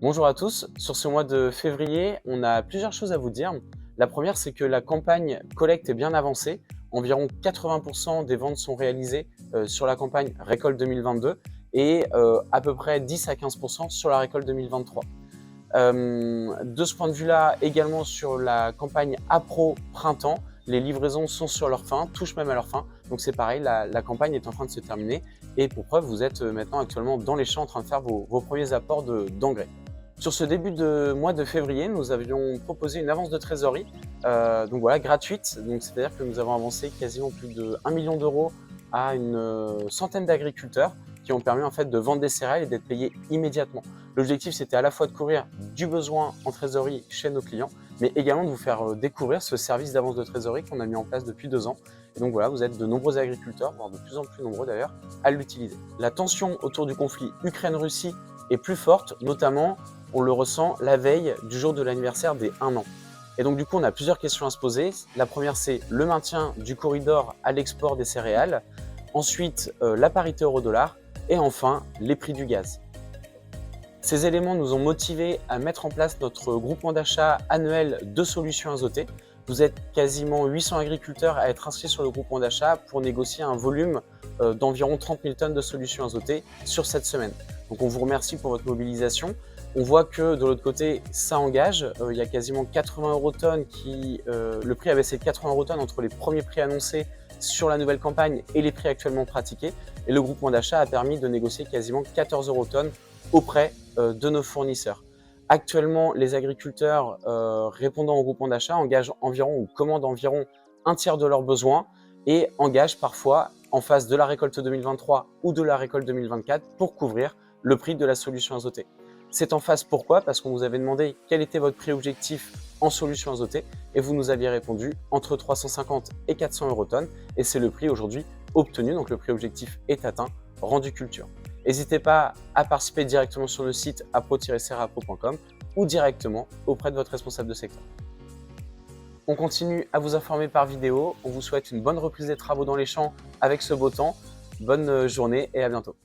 Bonjour à tous, sur ce mois de février, on a plusieurs choses à vous dire. La première, c'est que la campagne collecte est bien avancée. Environ 80% des ventes sont réalisées sur la campagne récolte 2022 et à peu près 10 à 15% sur la récolte 2023. De ce point de vue-là, également sur la campagne Appro Printemps, les livraisons sont sur leur fin, touchent même à leur fin. Donc c'est pareil, la campagne est en train de se terminer. Et pour preuve, vous êtes maintenant actuellement dans les champs en train de faire vos premiers apports d'engrais. Sur ce début de mois de février, nous avions proposé une avance de trésorerie, donc voilà, gratuite. Donc c'est-à-dire que nous avons avancé quasiment plus de 1 million d'euros à une centaine d'agriculteurs qui ont permis en fait de vendre des céréales et d'être payés immédiatement. L'objectif, c'était à la fois de couvrir du besoin en trésorerie chez nos clients, mais également de vous faire découvrir ce service d'avance de trésorerie qu'on a mis en place depuis 2 ans. Et donc voilà, vous êtes de nombreux agriculteurs, voire de plus en plus nombreux d'ailleurs, à l'utiliser. La tension autour du conflit Ukraine-Russie est plus forte, notamment on le ressent la veille du jour de l'anniversaire des 1 an. Et donc du coup, on a plusieurs questions à se poser. La première, c'est le maintien du corridor à l'export des céréales. Ensuite, la parité euro-dollar. Et enfin, les prix du gaz. Ces éléments nous ont motivés à mettre en place notre groupement d'achat annuel de solutions azotées. Vous êtes quasiment 800 agriculteurs à être inscrits sur le groupement d'achat pour négocier un volume d'environ 30 000 tonnes de solutions azotées sur cette semaine. Donc on vous remercie pour votre mobilisation. On voit que de l'autre côté, ça engage. Il y a quasiment 80 euros tonnes le prix a baissé de 80 euros tonnes entre les premiers prix annoncés sur la nouvelle campagne et les prix actuellement pratiqués. Et le groupement d'achat a permis de négocier quasiment 14 euros tonnes auprès de nos fournisseurs. Actuellement, les agriculteurs répondant au groupement d'achat engagent environ ou commandent environ un tiers de leurs besoins et engagent parfois en face de la récolte 2023 ou de la récolte 2024 pour couvrir le prix de la solution azotée. C'est en phase pourquoi? Parce qu'on vous avait demandé quel était votre prix objectif en solution azotée et vous nous aviez répondu entre 350 et 400 euros tonnes et c'est le prix aujourd'hui obtenu, donc le prix objectif est atteint, rendu culture. N'hésitez pas à participer directement sur le site appro-serapro.com ou directement auprès de votre responsable de secteur. On continue à vous informer par vidéo, on vous souhaite une bonne reprise des travaux dans les champs avec ce beau temps. Bonne journée et à bientôt.